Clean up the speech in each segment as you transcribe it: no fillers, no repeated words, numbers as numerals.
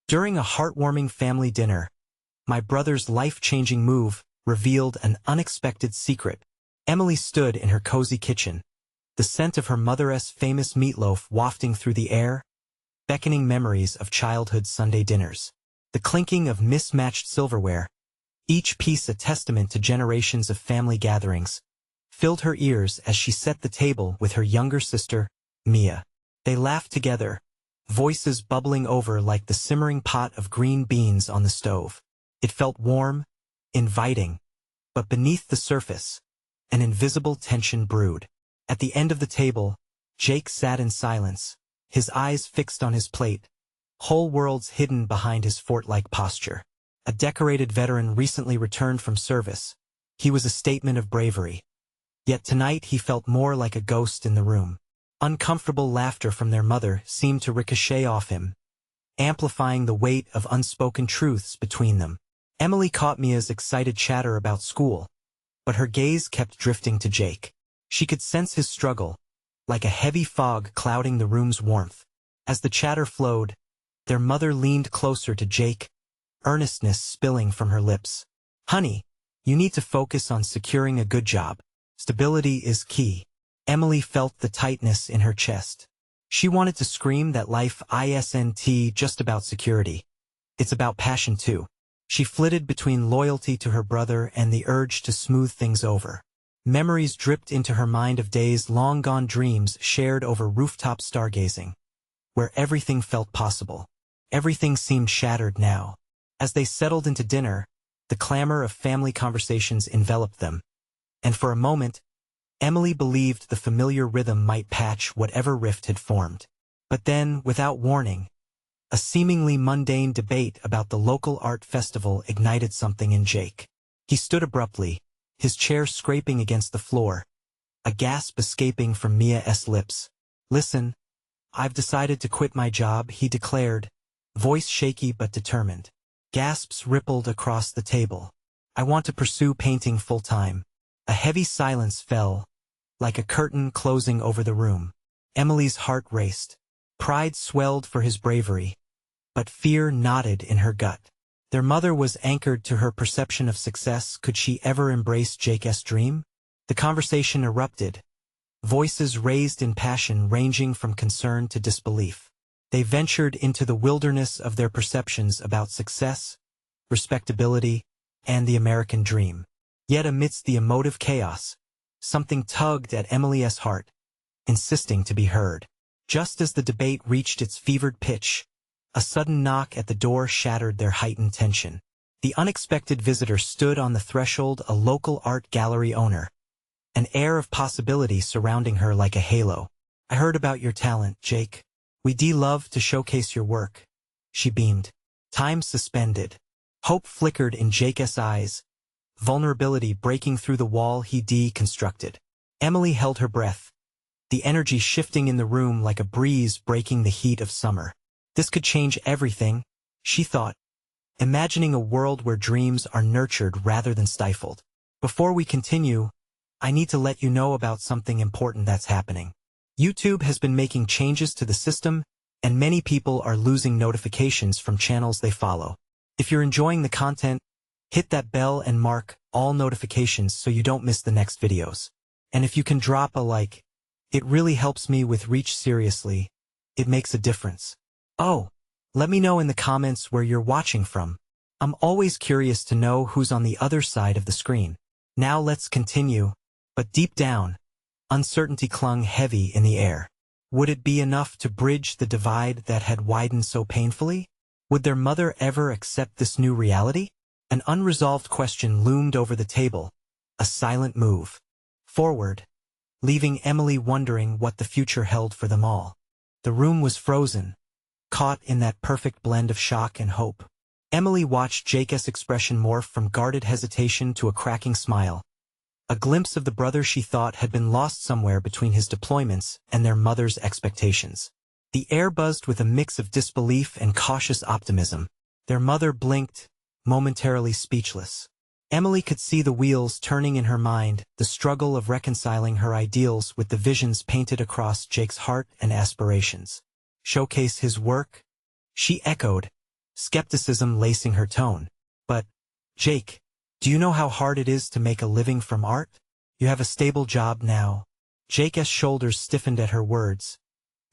During a heartwarming family dinner, my brother's life-changing move revealed an unexpected secret. Emily stood in her cozy kitchen, the scent of her mother's famous meatloaf wafting through the air, beckoning memories of childhood Sunday dinners. The clinking of mismatched silverware, each piece a testament to generations of family gatherings, filled her ears as she set the table with her younger sister, Mia. They laughed together, voices bubbling over like the simmering pot of green beans on the stove. It felt warm, inviting, but beneath the surface, an invisible tension brewed. At the end of the table, Jake sat in silence, his eyes fixed on his plate, whole worlds hidden behind his fort-like posture. A decorated veteran recently returned from service. He was a statement of bravery. Yet tonight he felt more like a ghost in the room. Uncomfortable laughter from their mother seemed to ricochet off him, amplifying the weight of unspoken truths between them. Emily caught Mia's excited chatter about school, but her gaze kept drifting to Jake. She could sense his struggle, like a heavy fog clouding the room's warmth. As the chatter flowed, their mother leaned closer to Jake, earnestness spilling from her lips. "Honey, you need to focus on securing a good job. Stability is key." Emily felt the tightness in her chest. She wanted to scream that life isn't just about security. It's about passion too. She flitted between loyalty to her brother and the urge to smooth things over. Memories dripped into her mind of days long gone, dreams shared over rooftop stargazing, where everything felt possible. Everything seemed shattered now. As they settled into dinner, the clamor of family conversations enveloped them, and for a moment, Emily believed the familiar rhythm might patch whatever rift had formed. But then, without warning, a seemingly mundane debate about the local art festival ignited something in Jake. He stood abruptly, his chair scraping against the floor, a gasp escaping from Mia's lips. "Listen, I've decided to quit my job," he declared, voice shaky but determined. Gasps rippled across the table. "I want to pursue painting full-time." A heavy silence fell, like a curtain closing over the room. Emily's heart raced. Pride swelled for his bravery, but fear knotted in her gut. Their mother was anchored to her perception of success. Could she ever embrace Jake's dream? The conversation erupted, voices raised in passion ranging from concern to disbelief. They ventured into the wilderness of their perceptions about success, respectability, and the American dream. Yet amidst the emotive chaos, something tugged at Emily's heart, insisting to be heard. Just as the debate reached its fevered pitch, a sudden knock at the door shattered their heightened tension. The unexpected visitor stood on the threshold, a local art gallery owner, an air of possibility surrounding her like a halo. "I heard about your talent, Jake. We'd love to showcase your work." She beamed. Time suspended. Hope flickered in Jake's eyes, vulnerability breaking through the wall he deconstructed. Emily held her breath, the energy shifting in the room like a breeze breaking the heat of summer. This could change everything, she thought, imagining a world where dreams are nurtured rather than stifled. "Before we continue, I need to let you know about something important that's happening. YouTube has been making changes to the system, and many people are losing notifications from channels they follow. If you're enjoying the content, hit that bell and mark all notifications so you don't miss the next videos. And if you can drop a like, it really helps me with reach. Seriously, it makes a difference. Oh, let me know in the comments where you're watching from. I'm always curious to know who's on the other side of the screen." Now let's continue, but deep down, uncertainty clung heavy in the air. Would it be enough to bridge the divide that had widened so painfully? Would their mother ever accept this new reality? An unresolved question loomed over the table, a silent move forward, leaving Emily wondering what the future held for them all. The room was frozen, caught in that perfect blend of shock and hope. Emily watched Jake's expression morph from guarded hesitation to a cracking smile, a glimpse of the brother she thought had been lost somewhere between his deployments and their mother's expectations. The air buzzed with a mix of disbelief and cautious optimism. Their mother blinked, momentarily speechless. Emily could see the wheels turning in her mind, the struggle of reconciling her ideals with the visions painted across Jake's heart and aspirations. "Showcase his work?" she echoed, skepticism lacing her tone. But, Jake, do you know how hard it is to make a living from art? You have a stable job now. Jake's shoulders stiffened at her words,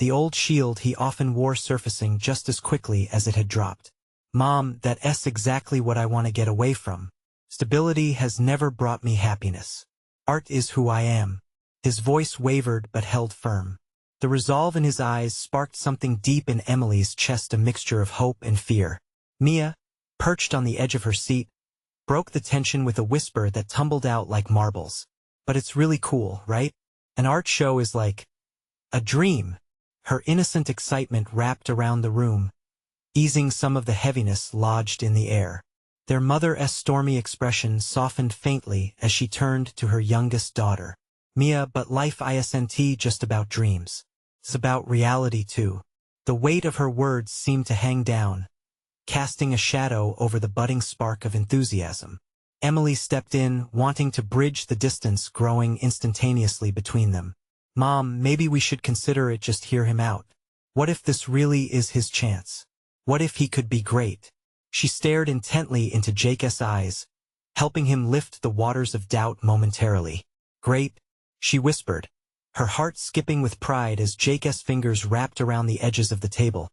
the old shield he often wore surfacing just as quickly as it had dropped. Mom, that's exactly what I want to get away from. Stability has never brought me happiness. Art is who I am. His voice wavered but held firm. The resolve in his eyes sparked something deep in Emily's chest, a mixture of hope and fear. Mia, perched on the edge of her seat, broke the tension with a whisper that tumbled out like marbles. But it's really cool, right? An art show is like a dream. Her innocent excitement wrapped around the room, easing some of the heaviness lodged in the air. Their mother's stormy expression softened faintly as she turned to her youngest daughter. Mia, but life isn't just about dreams. It's about reality too. The weight of her words seemed to hang down, casting a shadow over the budding spark of enthusiasm. Emily stepped in, wanting to bridge the distance growing instantaneously between them. Mom, maybe we should consider it, just hear him out. What if this really is his chance? What if he could be great? She stared intently into Jake's eyes, helping him lift the waters of doubt momentarily. Great, she whispered, her heart skipping with pride as Jake's fingers wrapped around the edges of the table,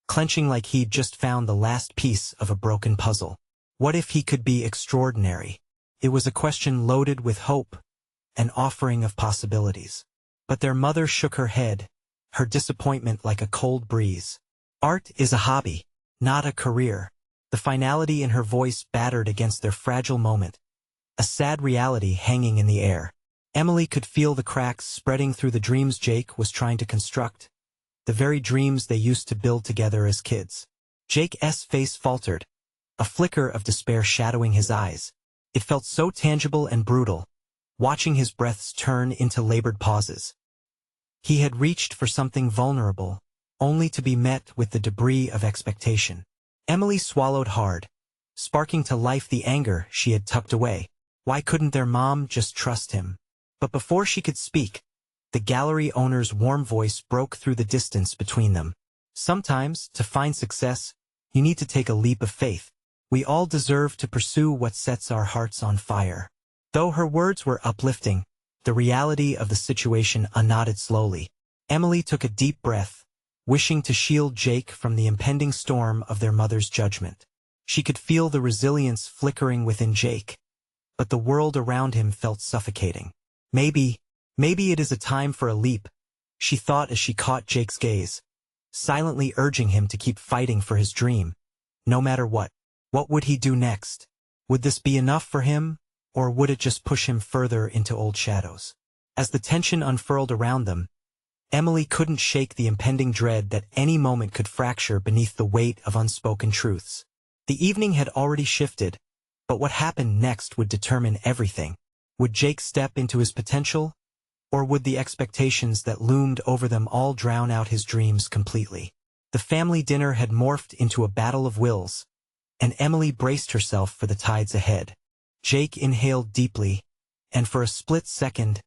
clenching like he'd just found the last piece of a broken puzzle. What if he could be extraordinary? It was a question loaded with hope, an offering of possibilities. But their mother shook her head, her disappointment like a cold breeze. Art is a hobby, not a career. The finality in her voice battered against their fragile moment, a sad reality hanging in the air. Emily could feel the cracks spreading through the dreams Jake was trying to construct, the very dreams they used to build together as kids. Jake's face faltered, a flicker of despair shadowing his eyes. It felt so tangible and brutal, watching his breaths turn into labored pauses. He had reached for something vulnerable, only to be met with the debris of expectation. Emily swallowed hard, sparking to life the anger she had tucked away. Why couldn't their mom just trust him? But before she could speak, the gallery owner's warm voice broke through the distance between them. Sometimes, to find success, you need to take a leap of faith. We all deserve to pursue what sets our hearts on fire. Though her words were uplifting, the reality of the situation unknotted slowly. Emily took a deep breath, wishing to shield Jake from the impending storm of their mother's judgment. She could feel the resilience flickering within Jake, but the world around him felt suffocating. Maybe it is a time for a leap, she thought as she caught Jake's gaze, silently urging him to keep fighting for his dream, no matter what. What would he do next? Would this be enough for him, or would it just push him further into old shadows? As the tension unfurled around them, Emily couldn't shake the impending dread that any moment could fracture beneath the weight of unspoken truths. The evening had already shifted, but what happened next would determine everything. Would Jake step into his potential, or would the expectations that loomed over them all drown out his dreams completely? The family dinner had morphed into a battle of wills, and Emily braced herself for the tides ahead. Jake inhaled deeply, and for a split second,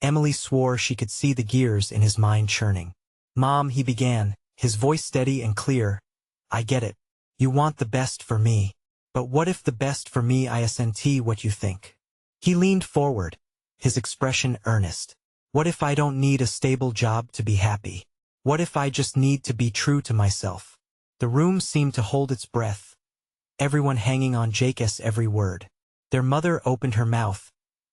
Emily swore she could see the gears in his mind churning. Mom, he began, his voice steady and clear. I get it. You want the best for me. But what if the best for me isn't what you think? He leaned forward, his expression earnest. What if I don't need a stable job to be happy? What if I just need to be true to myself? The room seemed to hold its breath, everyone hanging on Jake's every word. Their mother opened her mouth,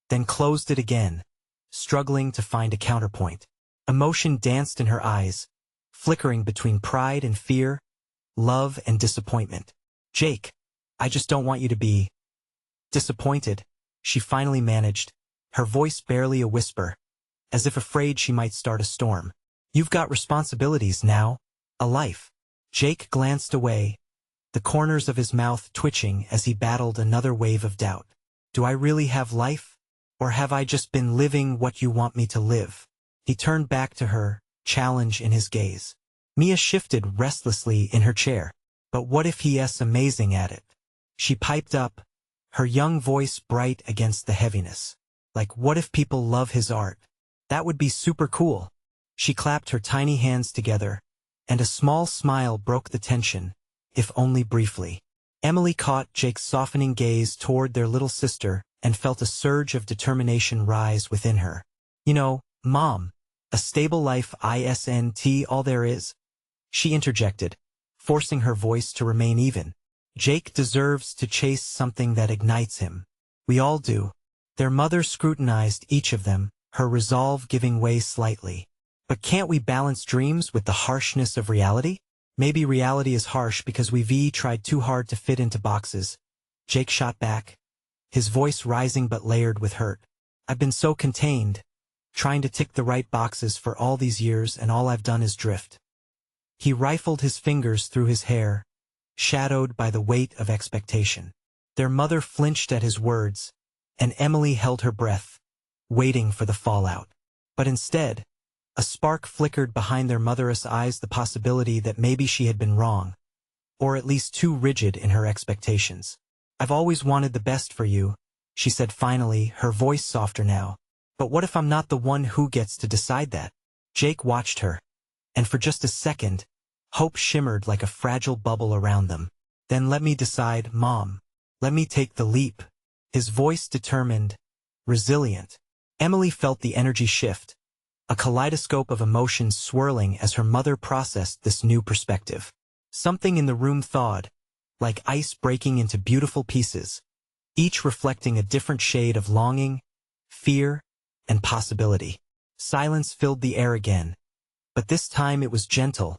then closed it again, struggling to find a counterpoint. Emotion danced in her eyes, flickering between pride and fear, love and disappointment. Jake, I just don't want you to be disappointed, she finally managed, her voice barely a whisper, as if afraid she might start a storm. You've got responsibilities now, a life. Jake glanced away, the corners of his mouth twitching as he battled another wave of doubt. Do I really have life? Or have I just been living what you want me to live? He turned back to her, challenge in his gaze. Mia shifted restlessly in her chair. But what if he is amazing at it? She piped up, her young voice bright against the heaviness. Like, what if people love his art? That would be super cool. She clapped her tiny hands together, and a small smile broke the tension, if only briefly. Emily caught Jake's softening gaze toward their little sister and felt a surge of determination rise within her. You know, Mom, a stable life isn't all there is, she interjected, forcing her voice to remain even. Jake deserves to chase something that ignites him. We all do. Their mother scrutinized each of them, her resolve giving way slightly. But can't we balance dreams with the harshness of reality? Maybe reality is harsh because we've tried too hard to fit into boxes. Jake shot back, his voice rising but layered with hurt. I've been so contained, trying to tick the right boxes for all these years, and all I've done is drift. He rifled his fingers through his hair, shadowed by the weight of expectation. Their mother flinched at his words, and Emily held her breath, waiting for the fallout. But instead, a spark flickered behind their mother's eyes, the possibility that maybe she had been wrong, or at least too rigid in her expectations. I've always wanted the best for you, she said finally, her voice softer now. But what if I'm not the one who gets to decide that? Jake watched her, and for just a second, hope shimmered like a fragile bubble around them. Then let me decide, Mom. Let me take the leap. His voice determined, resilient. Emily felt the energy shift, a kaleidoscope of emotions swirling as her mother processed this new perspective. Something in the room thawed, like ice breaking into beautiful pieces, each reflecting a different shade of longing, fear, and possibility. Silence filled the air again, but this time it was gentle,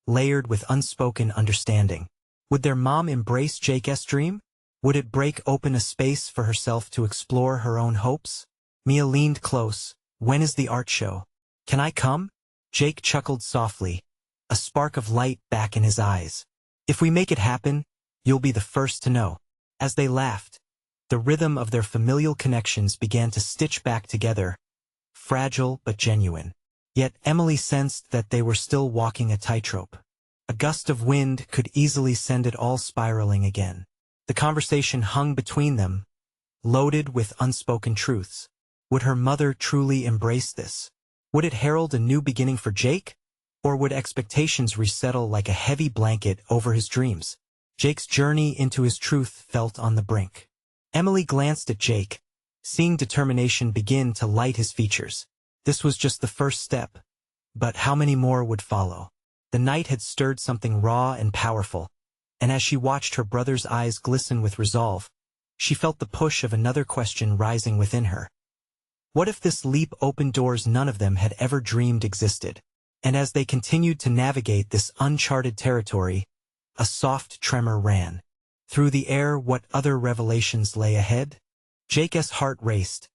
layered with unspoken understanding. Would their mom embrace Jake's dream? Would it break open a space for herself to explore her own hopes? Mia leaned close. When is the art show? Can I come? Jake chuckled softly, a spark of light back in his eyes. If we make it happen, you'll be the first to know. As they laughed, the rhythm of their familial connections began to stitch back together, fragile but genuine. Yet Emily sensed that they were still walking a tightrope. A gust of wind could easily send it all spiraling again. The conversation hung between them, loaded with unspoken truths. Would her mother truly embrace this? Would it herald a new beginning for Jake? Or would expectations resettle like a heavy blanket over his dreams? Jake's journey into his truth felt on the brink. Emily glanced at Jake, seeing determination begin to light his features. This was just the first step, but how many more would follow? The night had stirred something raw and powerful, and as she watched her brother's eyes glisten with resolve, she felt the push of another question rising within her. What if this leap opened doors none of them had ever dreamed existed? And as they continued to navigate this uncharted territory, a soft tremor ran through the air. What other revelations lay ahead? Jake's heart raced,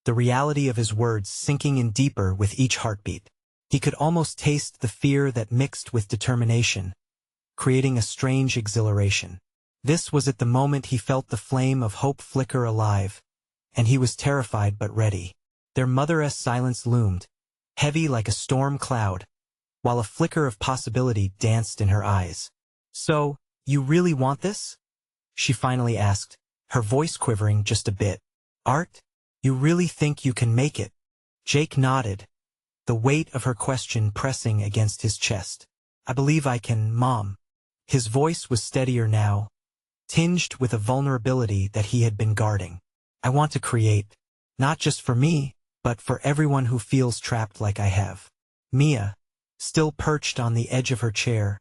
the reality of his words sinking in deeper with each heartbeat. He could almost taste the fear that mixed with determination, creating a strange exhilaration. This was at the moment he felt the flame of hope flicker alive, and he was terrified but ready. Their mother's silence loomed, heavy like a storm cloud, while a flicker of possibility danced in her eyes. So, you really want this? She finally asked, her voice quivering just a bit. Art? You really think you can make it? Jake nodded, the weight of her question pressing against his chest. I believe I can, Mom. His voice was steadier now, tinged with a vulnerability that he had been guarding. I want to create, not just for me, but for everyone who feels trapped like I have. Mia, still perched on the edge of her chair,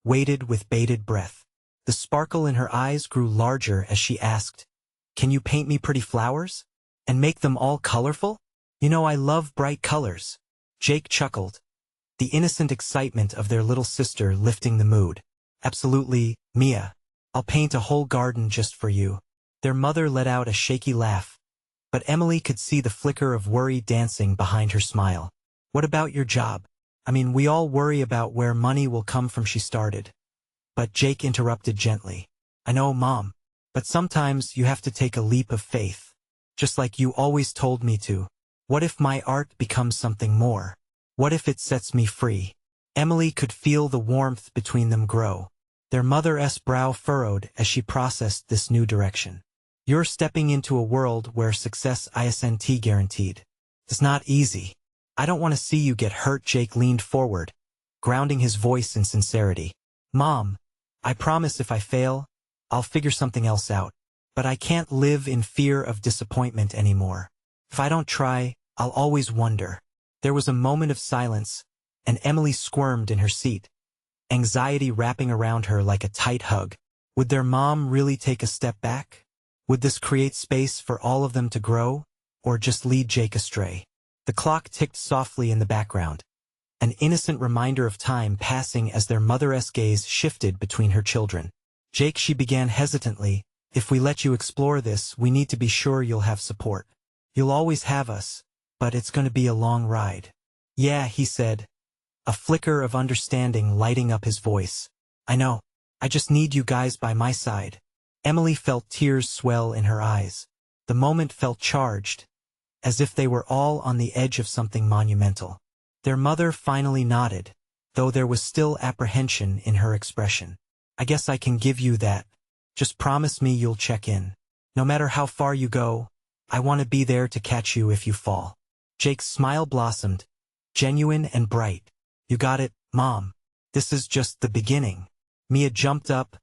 waited with bated breath. The sparkle in her eyes grew larger as she asked, Can you paint me pretty flowers? And make them all colorful? You know I love bright colors. Jake chuckled, the innocent excitement of their little sister lifting the mood. Absolutely, Mia. I'll paint a whole garden just for you. Their mother let out a shaky laugh, but Emily could see the flicker of worry dancing behind her smile. What about your job? I mean, we all worry about where money will come from, she started. But Jake interrupted gently. I know, Mom, but sometimes you have to take a leap of faith. Just like you always told me to. What if my art becomes something more? What if it sets me free? Emily could feel the warmth between them grow. Their mother's brow furrowed as she processed this new direction. You're stepping into a world where success isn't guaranteed. It's not easy. I don't want to see you get hurt. Jake leaned forward, grounding his voice in sincerity. Mom, I promise if I fail, I'll figure something else out. But I can't live in fear of disappointment anymore. If I don't try, I'll always wonder. There was a moment of silence, and Emily squirmed in her seat, anxiety wrapping around her like a tight hug. Would their mom really take a step back? Would this create space for all of them to grow, or just lead Jake astray? The clock ticked softly in the background, an innocent reminder of time passing as their mother's gaze shifted between her children. Jake, she began hesitantly, if we let you explore this, we need to be sure you'll have support. You'll always have us, but it's going to be a long ride. Yeah, he said, a flicker of understanding lighting up his voice. I know. I just need you guys by my side. Emily felt tears swell in her eyes. The moment felt charged, as if they were all on the edge of something monumental. Their mother finally nodded, though there was still apprehension in her expression. I guess I can give you that. Just promise me you'll check in. No matter how far you go, I want to be there to catch you if you fall. Jake's smile blossomed, genuine and bright. You got it, Mom. This is just the beginning. Mia jumped up,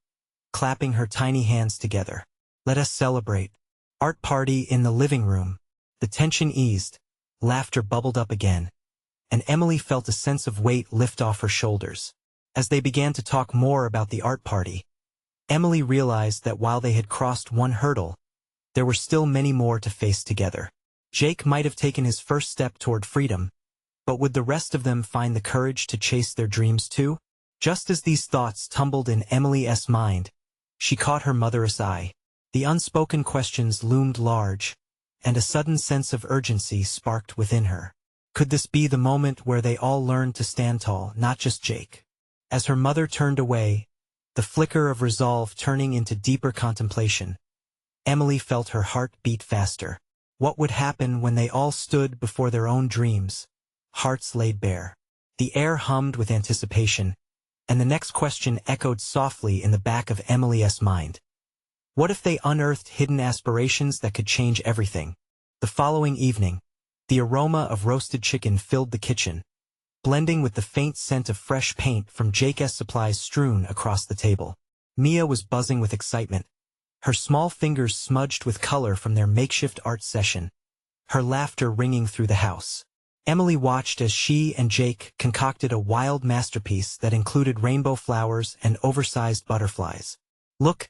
clapping her tiny hands together. Let us celebrate. Art party in the living room. The tension eased, laughter bubbled up again, and Emily felt a sense of weight lift off her shoulders. As they began to talk more about the art party, Emily realized that while they had crossed one hurdle, there were still many more to face together. Jake might have taken his first step toward freedom, but would the rest of them find the courage to chase their dreams too? Just as these thoughts tumbled in Emily's mind, she caught her mother's eye. The unspoken questions loomed large, and a sudden sense of urgency sparked within her. Could this be the moment where they all learned to stand tall, not just Jake? As her mother turned away, the flicker of resolve turning into deeper contemplation, Emily felt her heart beat faster. What would happen when they all stood before their own dreams, hearts laid bare? The air hummed with anticipation, and the next question echoed softly in the back of Emily's mind. What if they unearthed hidden aspirations that could change everything? The following evening, the aroma of roasted chicken filled the kitchen, blending with the faint scent of fresh paint from Jake's supplies strewn across the table. Mia was buzzing with excitement, her small fingers smudged with color from their makeshift art session, her laughter ringing through the house. Emily watched as she and Jake concocted a wild masterpiece that included rainbow flowers and oversized butterflies. Look,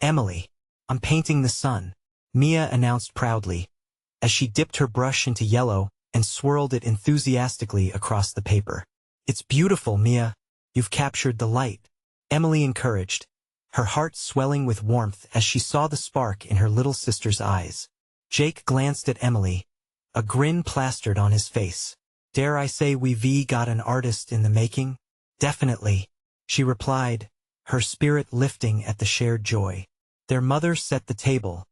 Emily, I'm painting the sun, Mia announced proudly, as she dipped her brush into yellow and swirled it enthusiastically across the paper. It's beautiful, Mia. You've captured the light, Emily encouraged, her heart swelling with warmth as she saw the spark in her little sister's eyes. Jake glanced at Emily, a grin plastered on his face. Dare I say we've got an artist in the making? Definitely, she replied, her spirit lifting at the shared joy. Their mother set the table,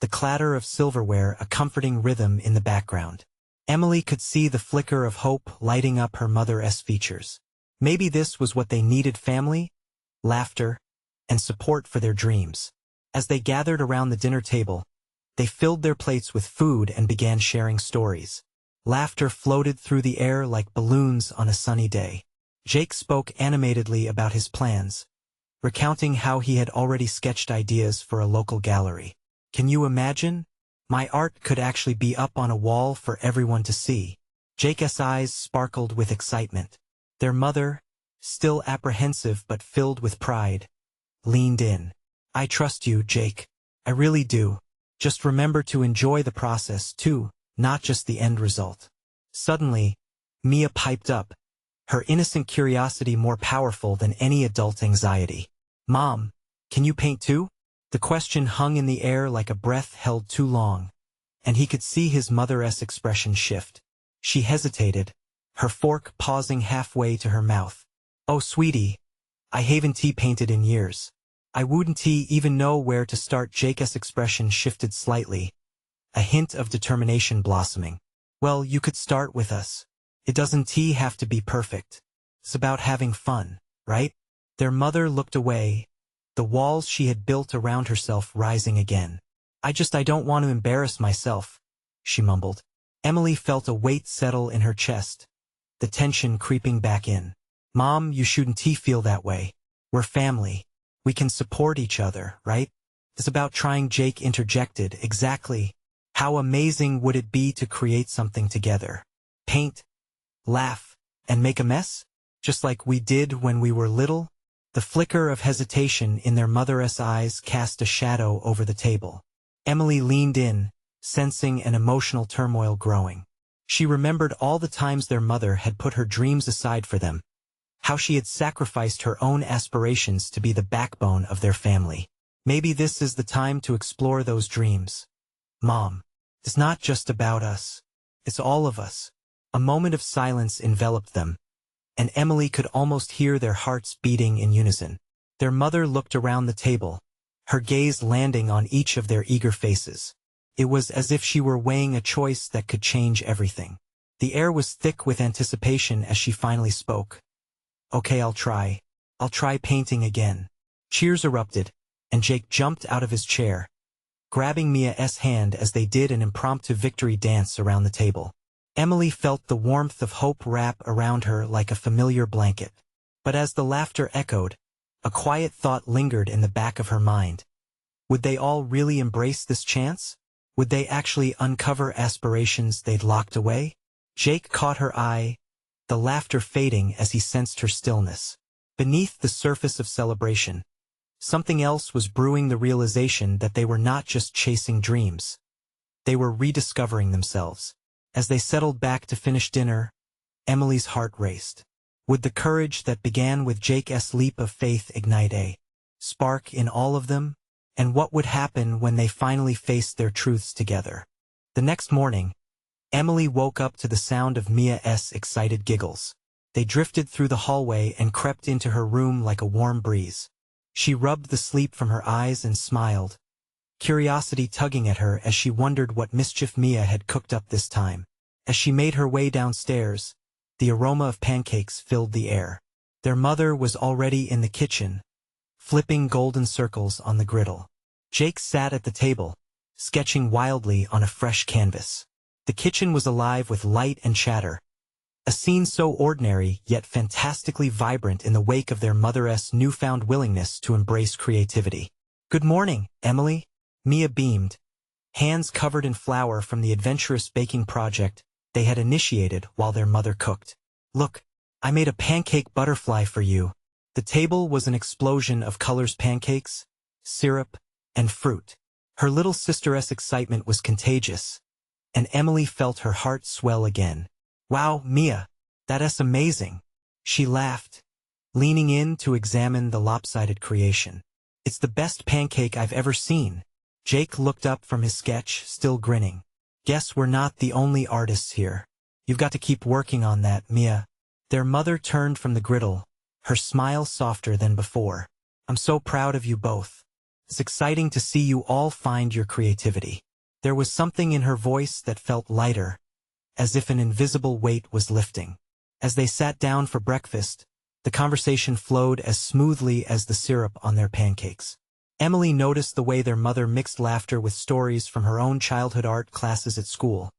the clatter of silverware a comforting rhythm in the background. Emily could see the flicker of hope lighting up her mother's features. Maybe this was what they needed: family, laughter, and support for their dreams. As they gathered around the dinner table, they filled their plates with food and began sharing stories. Laughter floated through the air like balloons on a sunny day. Jake spoke animatedly about his plans, recounting how he had already sketched ideas for a local gallery. Can you imagine? My art could actually be up on a wall for everyone to see. Jake's eyes sparkled with excitement. Their mother, still apprehensive but filled with pride, leaned in. I trust you, Jake. I really do. Just remember to enjoy the process too, not just the end result. Suddenly, Mia piped up, her innocent curiosity more powerful than any adult anxiety. Mom, can you paint too? The question hung in the air like a breath held too long, and he could see his mother's expression shift. She hesitated, her fork pausing halfway to her mouth. Oh, sweetie, I haven't painted in years. I wouldn't even know where to start. Jake's expression shifted slightly, a hint of determination blossoming. Well, you could start with us. It doesn't have to be perfect. It's about having fun, right? Their mother looked away, the walls she had built around herself rising again. I don't want to embarrass myself, she mumbled. Emily felt a weight settle in her chest, the tension creeping back in. Mom, you shouldn't feel that way. We're family. We can support each other, right? It's about trying. Jake interjected. Exactly. How amazing would it be to create something together? Paint, laugh, and make a mess? Just like we did when we were little? The flicker of hesitation in their mother's eyes cast a shadow over the table. Emily leaned in, sensing an emotional turmoil growing. She remembered all the times their mother had put her dreams aside for them, how she had sacrificed her own aspirations to be the backbone of their family. Maybe this is the time to explore those dreams. Mom, it's not just about us. It's all of us. A moment of silence enveloped them, and Emily could almost hear their hearts beating in unison. Their mother looked around the table, her gaze landing on each of their eager faces. It was as if she were weighing a choice that could change everything. The air was thick with anticipation as she finally spoke. Okay, I'll try. I'll try painting again. Cheers erupted, and Jake jumped out of his chair, grabbing Mia's hand as they did an impromptu victory dance around the table. Emily felt the warmth of hope wrap around her like a familiar blanket. But as the laughter echoed, a quiet thought lingered in the back of her mind. Would they all really embrace this chance? Would they actually uncover aspirations they'd locked away? Jake caught her eye, the laughter fading as he sensed her stillness. Beneath the surface of celebration, something else was brewing, the realization that they were not just chasing dreams. They were rediscovering themselves. As they settled back to finish dinner, Emily's heart raced. Would the courage that began with Jake's leap of faith ignite a spark in all of them? And what would happen when they finally faced their truths together? The next morning, Emily woke up to the sound of Mia's excited giggles. They drifted through the hallway and crept into her room like a warm breeze. She rubbed the sleep from her eyes and smiled, curiosity tugging at her as she wondered what mischief Mia had cooked up this time. As she made her way downstairs, the aroma of pancakes filled the air. Their mother was already in the kitchen, flipping golden circles on the griddle. Jake sat at the table, sketching wildly on a fresh canvas. The kitchen was alive with light and chatter, a scene so ordinary yet fantastically vibrant in the wake of their mother's newfound willingness to embrace creativity. Good morning, Emily. Mia beamed, hands covered in flour from the adventurous baking project they had initiated while their mother cooked. Look, I made a pancake butterfly for you. The table was an explosion of colors: pancakes, syrup, and fruit. Her little sister's excitement was contagious, and Emily felt her heart swell again. Wow, Mia, that's amazing. She laughed, leaning in to examine the lopsided creation. It's the best pancake I've ever seen. Jake looked up from his sketch, still grinning. Guess we're not the only artists here. You've got to keep working on that, Mia. Their mother turned from the griddle, her smile softer than before. I'm so proud of you both. It's exciting to see you all find your creativity. There was something in her voice that felt lighter, as if an invisible weight was lifting. As they sat down for breakfast, the conversation flowed as smoothly as the syrup on their pancakes. Emily noticed the way their mother mixed laughter with stories from her own childhood art classes at school.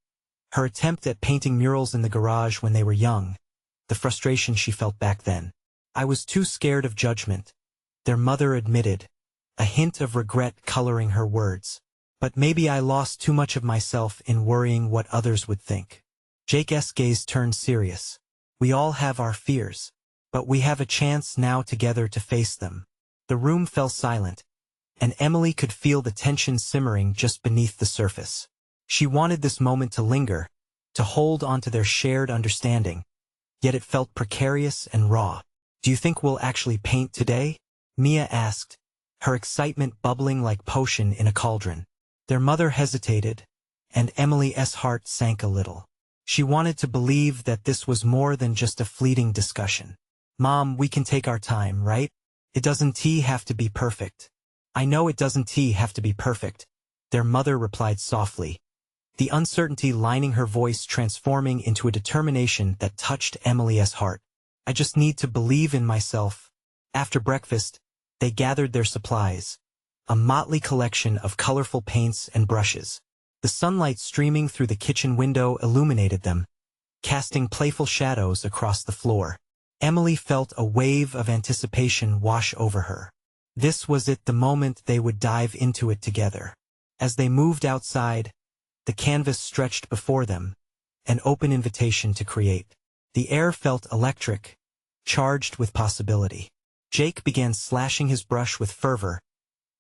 Her attempt at painting murals in the garage when they were young, the frustration she felt back then. I was too scared of judgment, their mother admitted, a hint of regret coloring her words. But maybe I lost too much of myself in worrying what others would think. Jake's gaze turned serious. We all have our fears, but we have a chance now together to face them. The room fell silent, and Emily could feel the tension simmering just beneath the surface. She wanted this moment to linger, to hold onto their shared understanding, yet it felt precarious and raw. Do you think we'll actually paint today? Mia asked, her excitement bubbling like potion in a cauldron. Their mother hesitated, and Emily's heart sank a little. She wanted to believe that this was more than just a fleeting discussion. Mom, we can take our time, right? It doesn't have to be perfect. I know it doesn't have to be perfect, their mother replied softly, the uncertainty lining her voice transforming into a determination that touched Emily's heart. I just need to believe in myself. After breakfast, they gathered their supplies, a motley collection of colorful paints and brushes. The sunlight streaming through the kitchen window illuminated them, casting playful shadows across the floor. Emily felt a wave of anticipation wash over her. This was it, the moment they would dive into it together. As they moved outside, the canvas stretched before them, an open invitation to create. The air felt electric, charged with possibility. Jake began slashing his brush with fervor,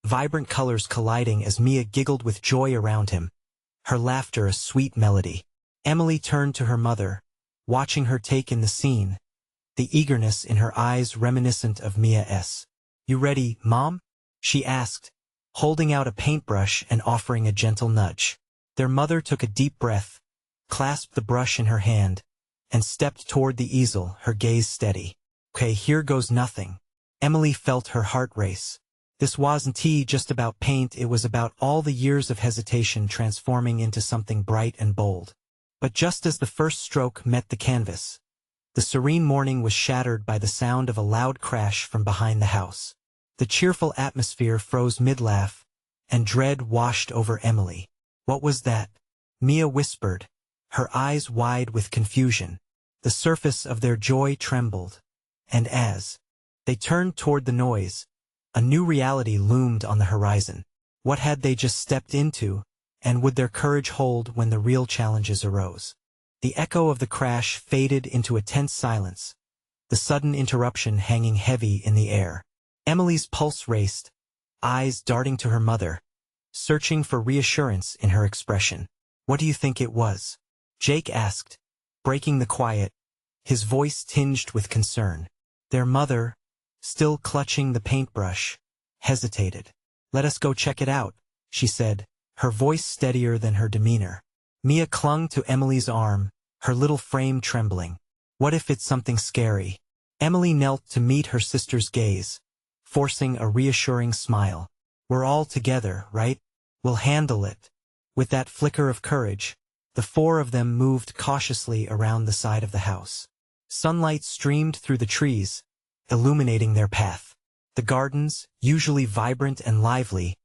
vibrant colors colliding as Mia giggled with joy around him, her laughter a sweet melody. Emily turned to her mother, watching her take in the scene, the eagerness in her eyes reminiscent of Mia's. "You ready, Mom?" she asked, holding out a paintbrush and offering a gentle nudge. Their mother took a deep breath, clasped the brush in her hand, and stepped toward the easel, her gaze steady. "Okay, here goes nothing." Emily felt her heart race. This wasn't just about paint, it was about all the years of hesitation transforming into something bright and bold. But just as the first stroke met the canvas, the serene morning was shattered by the sound of a loud crash from behind the house. The cheerful atmosphere froze mid-laugh, and dread washed over Emily. "What was that?" Mia whispered, her eyes wide with confusion. The surface of their joy trembled, and as they turned toward the noise, a new reality loomed on the horizon. What had they just stepped into, and would their courage hold when the real challenges arose? The echo of the crash faded into a tense silence, the sudden interruption hanging heavy in the air. Emily's pulse raced, eyes darting to her mother, searching for reassurance in her expression. "What do you think it was?" Jake asked, breaking the quiet, his voice tinged with concern. Their mother, still clutching the paintbrush, hesitated. "Let us go check it out," she said, her voice steadier than her demeanor. Mia clung to Emily's arm, her little frame trembling. "What if it's something scary?" Emily knelt to meet her sister's gaze, forcing a reassuring smile. "We're all together, right? We'll handle it." With that flicker of courage, the four of them moved cautiously around the side of the house. Sunlight streamed through the trees, illuminating their path. The gardens, usually vibrant and lively,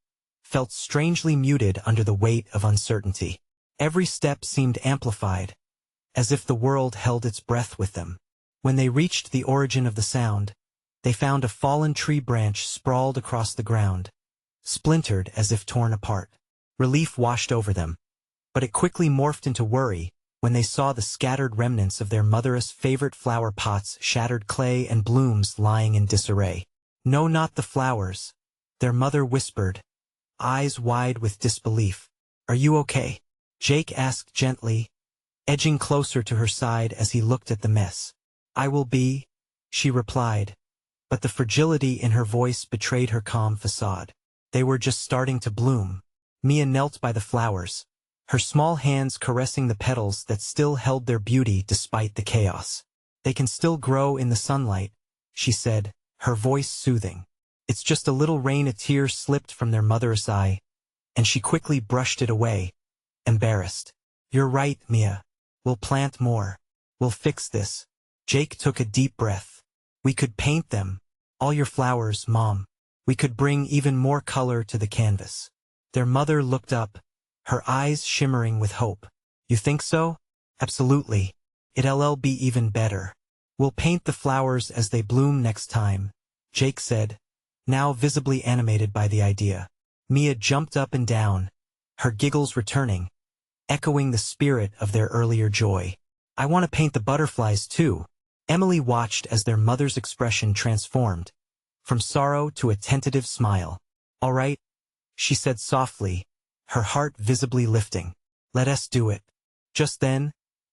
felt strangely muted under the weight of uncertainty. Every step seemed amplified, as if the world held its breath with them. When they reached the origin of the sound, they found a fallen tree branch sprawled across the ground, splintered as if torn apart. Relief washed over them, but it quickly morphed into worry when they saw the scattered remnants of their mother's favorite flower pots, shattered clay and blooms lying in disarray. "No, not the flowers," their mother whispered, eyes wide with disbelief. "Are you okay?" Jake asked gently, edging closer to her side as he looked at the mess. "I will be," she replied, but the fragility in her voice betrayed her calm facade. They were just starting to bloom. Mia knelt by the flowers, her small hands caressing the petals that still held their beauty despite the chaos. "They can still grow in the sunlight," she said, her voice soothing. "It's just a little rain." A tear slipped from their mother's eye, and she quickly brushed it away, embarrassed. "You're right, Mia. We'll plant more. We'll fix this." Jake took a deep breath. "We could paint them. All your flowers, Mom. We could bring even more color to the canvas." Their mother looked up, her eyes shimmering with hope. "You think so?" "Absolutely. It'll be even better. We'll paint the flowers as they bloom next time," Jake said, now visibly animated by the idea. Mia jumped up and down, her giggles returning, echoing the spirit of their earlier joy. "I want to paint the butterflies too." Emily watched as their mother's expression transformed, from sorrow to a tentative smile. "All right," she said softly, her heart visibly lifting. "Let us do it." Just then,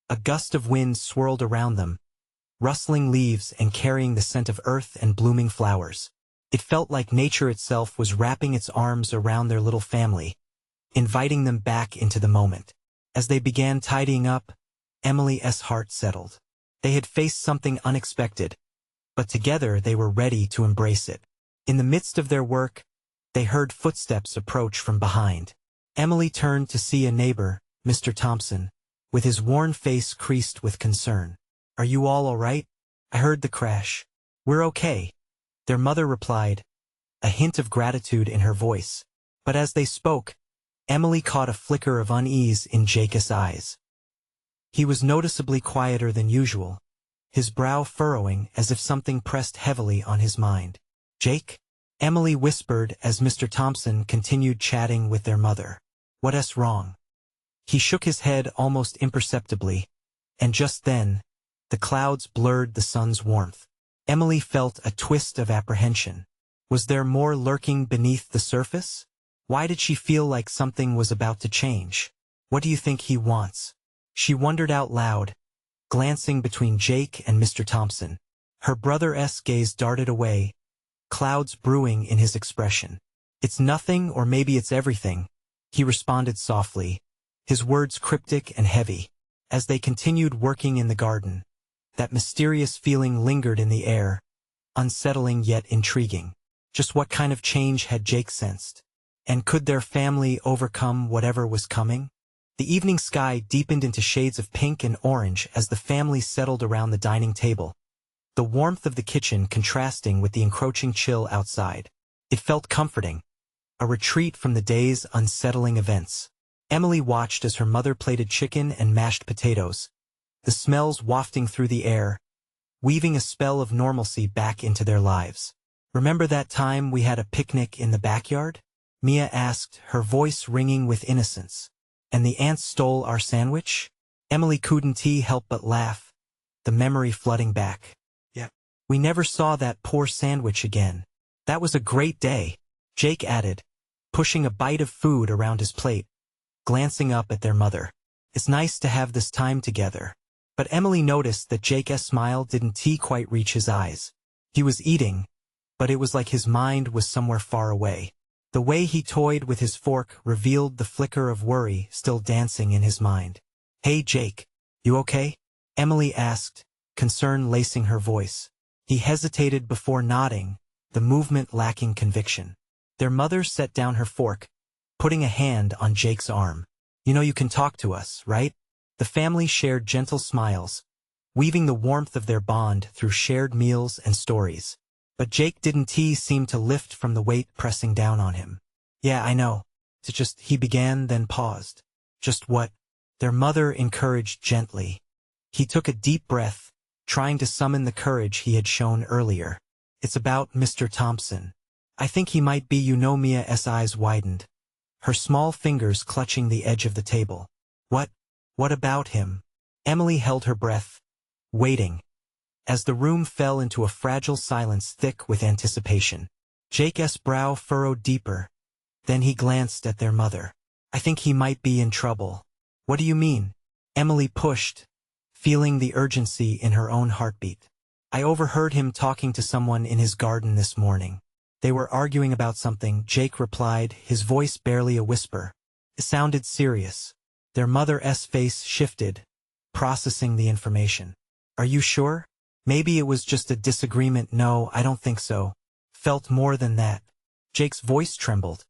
a gust of wind swirled around them, rustling leaves and carrying the scent of earth and blooming flowers. It felt like nature itself was wrapping its arms around their little family, inviting them back into the moment. As they began tidying up, Emily's heart settled. They had faced something unexpected, but together they were ready to embrace it. In the midst of their work, they heard footsteps approach from behind. Emily turned to see a neighbor, Mr. Thompson, with his worn face creased with concern. "Are you all right? I heard the crash." "We're okay," their mother replied, a hint of gratitude in her voice. But as they spoke, Emily caught a flicker of unease in Jake's eyes. He was noticeably quieter than usual, his brow furrowing as if something pressed heavily on his mind. "Jake?" Emily whispered as Mr. Thompson continued chatting with their mother. "What's wrong?" He shook his head almost imperceptibly, and just then, the clouds blurred the sun's warmth. Emily felt a twist of apprehension. Was there more lurking beneath the surface? Why did she feel like something was about to change? What do you think he wants? She wondered out loud, glancing between Jake and Mr. Thompson. Her brother's gaze darted away, clouds brewing in his expression. "It's nothing, or maybe it's everything," he responded softly, his words cryptic and heavy. As they continued working in the garden, that mysterious feeling lingered in the air, unsettling yet intriguing. Just what kind of change had Jake sensed? And could their family overcome whatever was coming? The evening sky deepened into shades of pink and orange as the family settled around the dining table, the warmth of the kitchen contrasting with the encroaching chill outside. It felt comforting, a retreat from the day's unsettling events. Emily watched as her mother plated chicken and mashed potatoes, the smells wafting through the air, weaving a spell of normalcy back into their lives. "Remember that time we had a picnic in the backyard?" Mia asked, her voice ringing with innocence. "And the ants stole our sandwich?" Emily couldn't help but laugh, the memory flooding back. "Yep. We never saw that poor sandwich again. That was a great day," Jake added, pushing a bite of food around his plate, glancing up at their mother. "It's nice to have this time together." But Emily noticed that Jake's smile didn't quite reach his eyes. He was eating, but it was like his mind was somewhere far away. The way he toyed with his fork revealed the flicker of worry still dancing in his mind. "Hey Jake, you okay?" Emily asked, concern lacing her voice. He hesitated before nodding, the movement lacking conviction. Their mother set down her fork, putting a hand on Jake's arm. "You know you can talk to us, right?" The family shared gentle smiles, weaving the warmth of their bond through shared meals and stories. But Jake didn't seem to lift from the weight pressing down on him. "Yeah, I know. It's just," he began, then paused. "Just what?" Their mother encouraged gently. He took a deep breath, trying to summon the courage he had shown earlier. "It's about Mr. Thompson. I think he might be." Mia's eyes widened, her small fingers clutching the edge of the table. What about him?" Emily held her breath, waiting, as the room fell into a fragile silence thick with anticipation. Jake's brow furrowed deeper, then he glanced at their mother. "I think he might be in trouble." "What do you mean?" Emily pushed, feeling the urgency in her own heartbeat. "I overheard him talking to someone in his garden this morning. They were arguing about something," Jake replied, his voice barely a whisper. It sounded serious. Their mother's face shifted, processing the information. "Are you sure? Maybe it was just a disagreement." "No, I don't think so. Felt more than that." Jake's voice trembled.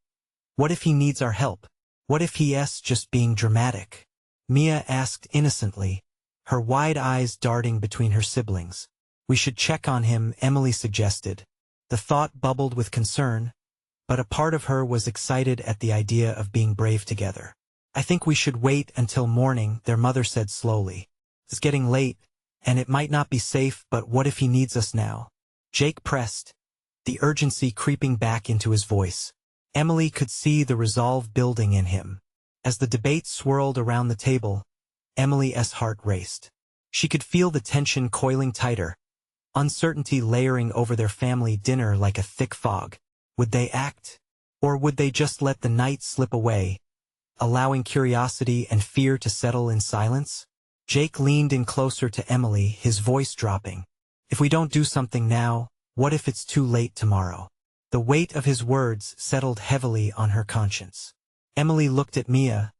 "What if he needs our help? What if he's just being dramatic?" Mia asked innocently, her wide eyes darting between her siblings. "We should check on him," Emily suggested. The thought bubbled with concern, but a part of her was excited at the idea of being brave together. "I think we should wait until morning," their mother said slowly. "It's getting late, and it might not be safe, but what if he needs us now?" Jake pressed, the urgency creeping back into his voice. Emily could see the resolve building in him. As the debate swirled around the table, Emily's heart raced. She could feel the tension coiling tighter, uncertainty layering over their family dinner like a thick fog. Would they act? Or would they just let the night slip away, allowing curiosity and fear to settle in silence? Jake leaned in closer to Emily, his voice dropping. "If we don't do something now, what if it's too late tomorrow?" The weight of his words settled heavily on her conscience. Emily looked at Mia,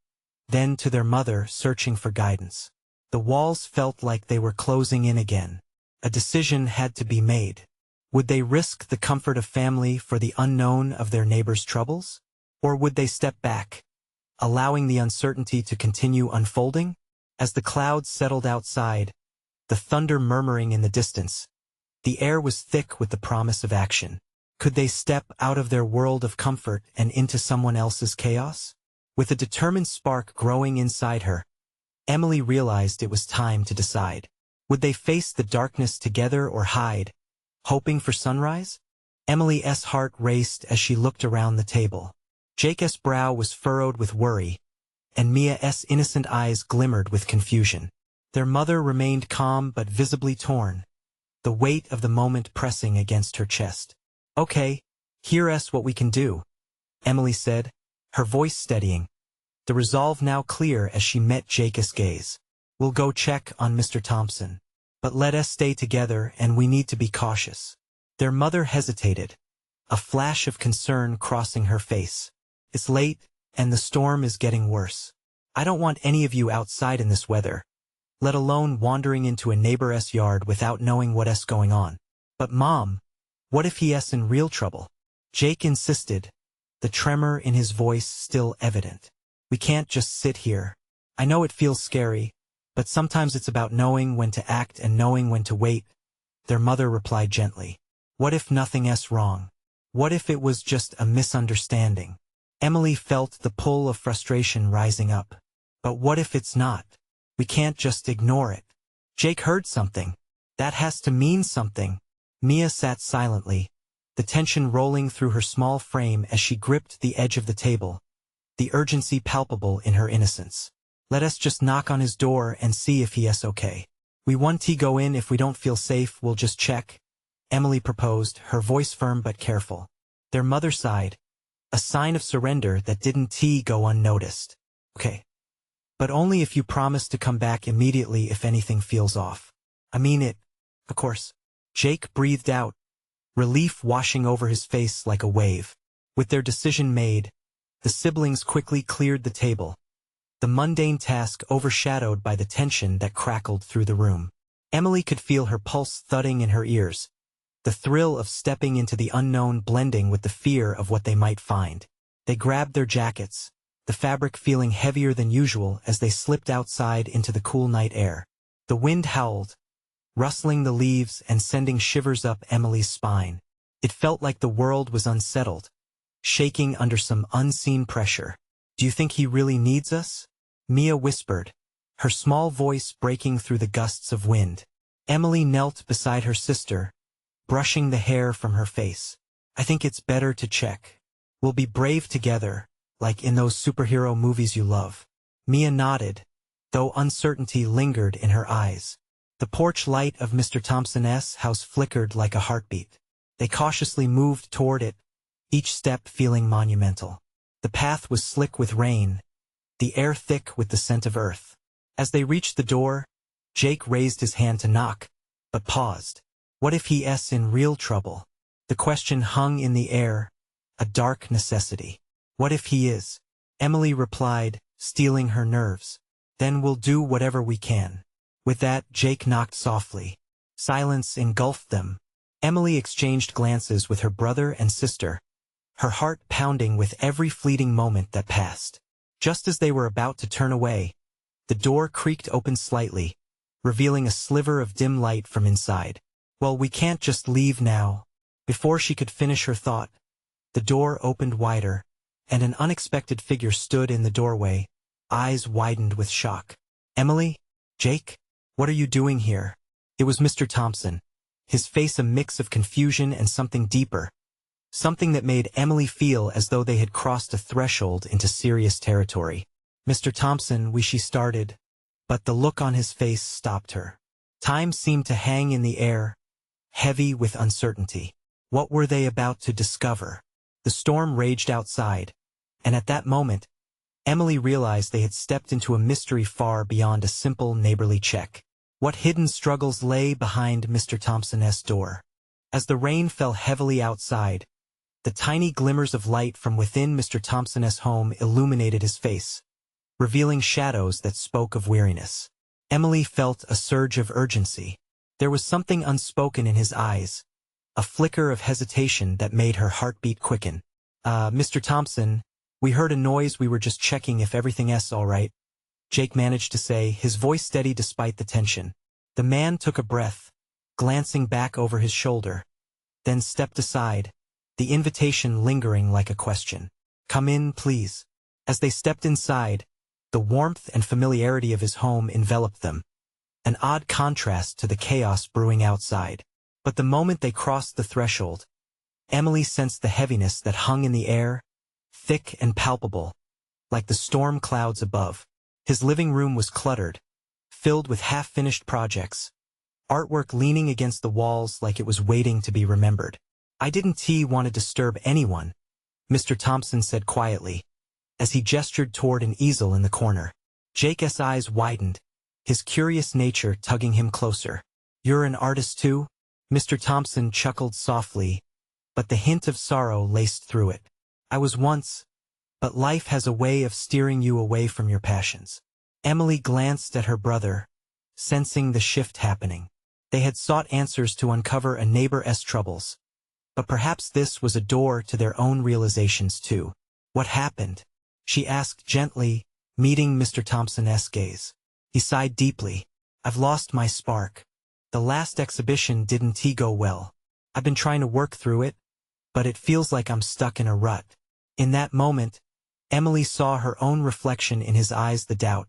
then to their mother, searching for guidance. The walls felt like they were closing in again. A decision had to be made. Would they risk the comfort of family for the unknown of their neighbors' troubles? Or would they step back, allowing the uncertainty to continue unfolding? As the clouds settled outside, the thunder murmuring in the distance, the air was thick with the promise of action. Could they step out of their world of comfort and into someone else's chaos? With a determined spark growing inside her, Emily realized it was time to decide. Would they face the darkness together or hide, hoping for sunrise? Emily's heart raced as she looked around the table. Jake's brow was furrowed with worry, and Mia's innocent eyes glimmered with confusion. Their mother remained calm but visibly torn, the weight of the moment pressing against her chest. "Okay, here's what we can do," Emily said, her voice steadying, the resolve now clear as she met Jake's gaze. "We'll go check on Mr. Thompson. But let us stay together and we need to be cautious." Their mother hesitated, a flash of concern crossing her face. "It's late, and the storm is getting worse. I don't want any of you outside in this weather, let alone wandering into a neighbor's yard without knowing what's going on." "But Mom, what if he's in real trouble?" Jake insisted, the tremor in his voice still evident. "We can't just sit here. I know it feels scary, but sometimes it's about knowing when to act and knowing when to wait," their mother replied gently. "What if nothing's wrong? What if it was just a misunderstanding?" Emily felt the pull of frustration rising up. "But what if it's not? We can't just ignore it." Jake heard something. "That has to mean something." Mia sat silently, the tension rolling through her small frame as she gripped the edge of the table, the urgency palpable in her innocence. "Let us just knock on his door and see if he's okay. We won't go in if we don't feel safe, we'll just check," Emily proposed, her voice firm but careful. Their mother sighed, a sign of surrender that didn't go unnoticed. "Okay. But only if you promise to come back immediately if anything feels off. I mean it, of course." Jake breathed out, relief washing over his face like a wave. With their decision made, the siblings quickly cleared the table, the mundane task overshadowed by the tension that crackled through the room. Emily could feel her pulse thudding in her ears, the thrill of stepping into the unknown blending with the fear of what they might find. They grabbed their jackets, the fabric feeling heavier than usual as they slipped outside into the cool night air. The wind howled, rustling the leaves and sending shivers up Emily's spine. It felt like the world was unsettled, shaking under some unseen pressure. "Do you think he really needs us?" Mia whispered, her small voice breaking through the gusts of wind. Emily knelt beside her sister, brushing the hair from her face. "I think it's better to check. We'll be brave together, like in those superhero movies you love." Mia nodded, though uncertainty lingered in her eyes. The porch light of Mr. Thompson's house flickered like a heartbeat. They cautiously moved toward it, each step feeling monumental. The path was slick with rain, the air thick with the scent of earth. As they reached the door, Jake raised his hand to knock, but paused. What if he's in real trouble? The question hung in the air, a dark necessity. "What if he is?" Emily replied, steeling her nerves. "Then we'll do whatever we can." With that, Jake knocked softly. Silence engulfed them. Emily exchanged glances with her brother and sister, her heart pounding with every fleeting moment that passed. Just as they were about to turn away, the door creaked open slightly, revealing a sliver of dim light from inside. "Well, we can't just leave now." Before she could finish her thought, the door opened wider, and an unexpected figure stood in the doorway, eyes widened with shock. "Emily? Jake? What are you doing here?" It was Mr. Thompson, his face a mix of confusion and something deeper, something that made Emily feel as though they had crossed a threshold into serious territory. "Mr. Thompson," she started, but the look on his face stopped her. Time seemed to hang in the air, heavy with uncertainty. What were they about to discover? The storm raged outside, and at that moment, Emily realized they had stepped into a mystery far beyond a simple neighborly check. What hidden struggles lay behind Mr. Thompson's door? As the rain fell heavily outside, the tiny glimmers of light from within Mr. Thompson's home illuminated his face, revealing shadows that spoke of weariness. Emily felt a surge of urgency. There was something unspoken in his eyes, a flicker of hesitation that made her heartbeat quicken. Mr. Thompson, we heard a noise, we were just checking if everything's all right," Jake managed to say, his voice steady despite the tension. The man took a breath, glancing back over his shoulder, then stepped aside, the invitation lingering like a question. "Come in, please." As they stepped inside, the warmth and familiarity of his home enveloped them, an odd contrast to the chaos brewing outside. But the moment they crossed the threshold, Emily sensed the heaviness that hung in the air, thick and palpable, like the storm clouds above. His living room was cluttered, filled with half-finished projects, artwork leaning against the walls like it was waiting to be remembered. "I didn't want to disturb anyone," Mr. Thompson said quietly, as he gestured toward an easel in the corner. Jake's eyes widened, his curious nature tugging him closer. "You're an artist too?" Mr. Thompson chuckled softly, but the hint of sorrow laced through it. "I was once, but life has a way of steering you away from your passions." Emily glanced at her brother, sensing the shift happening. They had sought answers to uncover a neighbor's troubles, but perhaps this was a door to their own realizations too. "What happened?" she asked gently, meeting Mr. Thompson's gaze. He sighed deeply. "I've lost my spark. The last exhibition didn't go well. I've been trying to work through it, but it feels like I'm stuck in a rut." In that moment, Emily saw her own reflection in his eyes, the doubt,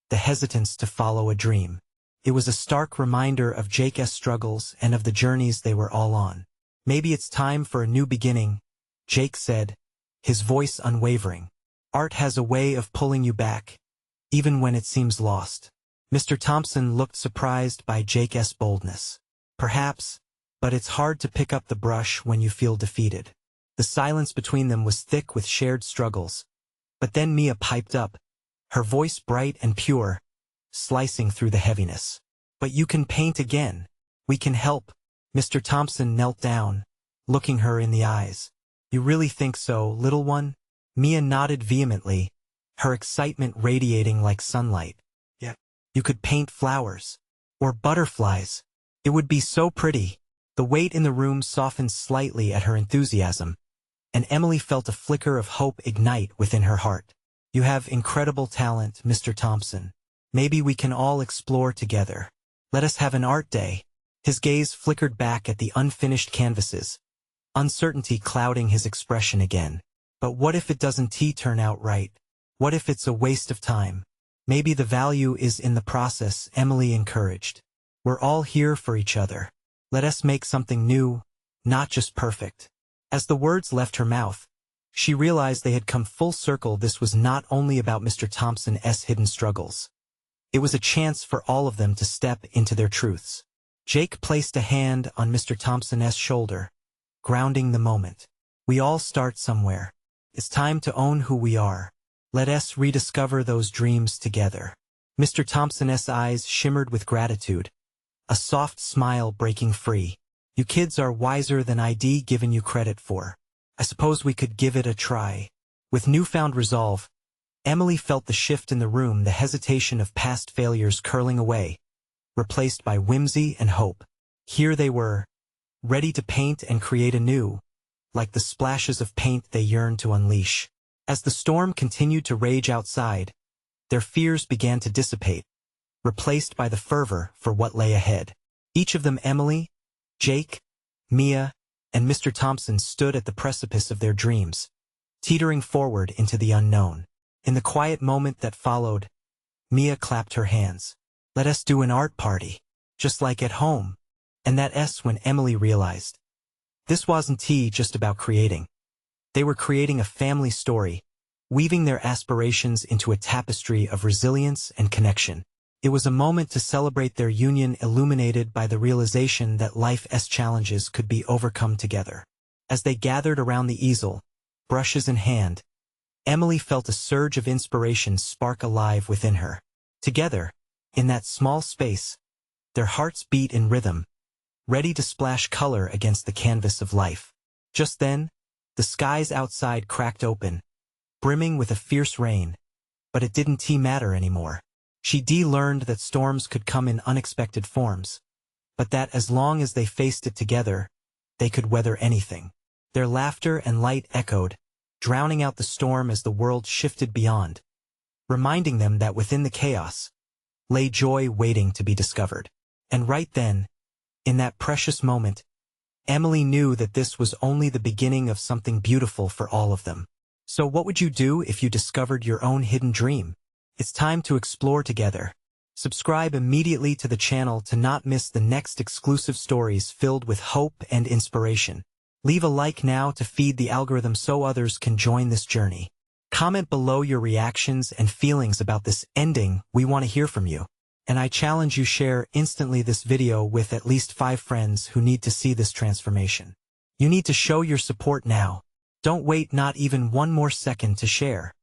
the hesitance to follow a dream. It was a stark reminder of Jake's struggles and of the journeys they were all on. "Maybe it's time for a new beginning," Jake said, his voice unwavering. "Art has a way of pulling you back, even when it seems lost." Mr. Thompson looked surprised by Jake's boldness. "Perhaps, but it's hard to pick up the brush when you feel defeated." The silence between them was thick with shared struggles. But then Mia piped up, her voice bright and pure, slicing through the heaviness. "But you can paint again. We can help." Mr. Thompson knelt down, looking her in the eyes. "You really think so, little one?" Mia nodded vehemently, her excitement radiating like sunlight. "Yeah. You could paint flowers. Or butterflies. It would be so pretty." The weight in the room softened slightly at her enthusiasm, and Emily felt a flicker of hope ignite within her heart. "You have incredible talent, Mr. Thompson. Maybe we can all explore together. Let us have an art day." His gaze flickered back at the unfinished canvases, uncertainty clouding his expression again. "But what if it doesn't turn out right? What if it's a waste of time?" "Maybe the value is in the process," Emily encouraged. "We're all here for each other. Let us make something new, not just perfect." As the words left her mouth, she realized they had come full circle. This was not only about Mr. Thompson's hidden struggles. It was a chance for all of them to step into their truths. Jake placed a hand on Mr. Thompson's shoulder, grounding the moment. "We all start somewhere. It's time to own who we are. Let us rediscover those dreams together." Mr. Thompson's eyes shimmered with gratitude, a soft smile breaking free. "You kids are wiser than I'd given you credit for. I suppose we could give it a try." With newfound resolve, Emily felt the shift in the room, the hesitation of past failures curling away, replaced by whimsy and hope. Here they were, ready to paint and create anew, like the splashes of paint they yearned to unleash. As the storm continued to rage outside, their fears began to dissipate, replaced by the fervor for what lay ahead. Each of them, Emily, Jake, Mia, and Mr. Thompson, stood at the precipice of their dreams, teetering forward into the unknown. In the quiet moment that followed, Mia clapped her hands. "Let us do an art party, just like at home." And that's when Emily realized this wasn't just about creating. They were creating a family story, weaving their aspirations into a tapestry of resilience and connection. It was a moment to celebrate their union, illuminated by the realization that life's challenges could be overcome together. As they gathered around the easel, brushes in hand, Emily felt a surge of inspiration spark alive within her. Together, in that small space, their hearts beat in rhythm, ready to splash color against the canvas of life. Just then, the skies outside cracked open, brimming with a fierce rain, but it didn't matter anymore. She learned that storms could come in unexpected forms, but that as long as they faced it together, they could weather anything. Their laughter and light echoed, drowning out the storm as the world shifted beyond, reminding them that within the chaos lay joy waiting to be discovered. And right then, in that precious moment, Emily knew that this was only the beginning of something beautiful for all of them. So what would you do if you discovered your own hidden dream? It's time to explore together. Subscribe immediately to the channel to not miss the next exclusive stories filled with hope and inspiration. Leave a like now to feed the algorithm so others can join this journey. Comment below your reactions and feelings about this ending. We want to hear from you. And I challenge you share instantly this video with at least 5 friends who need to see this transformation. You need to show your support now. Don't wait not even one more second to share.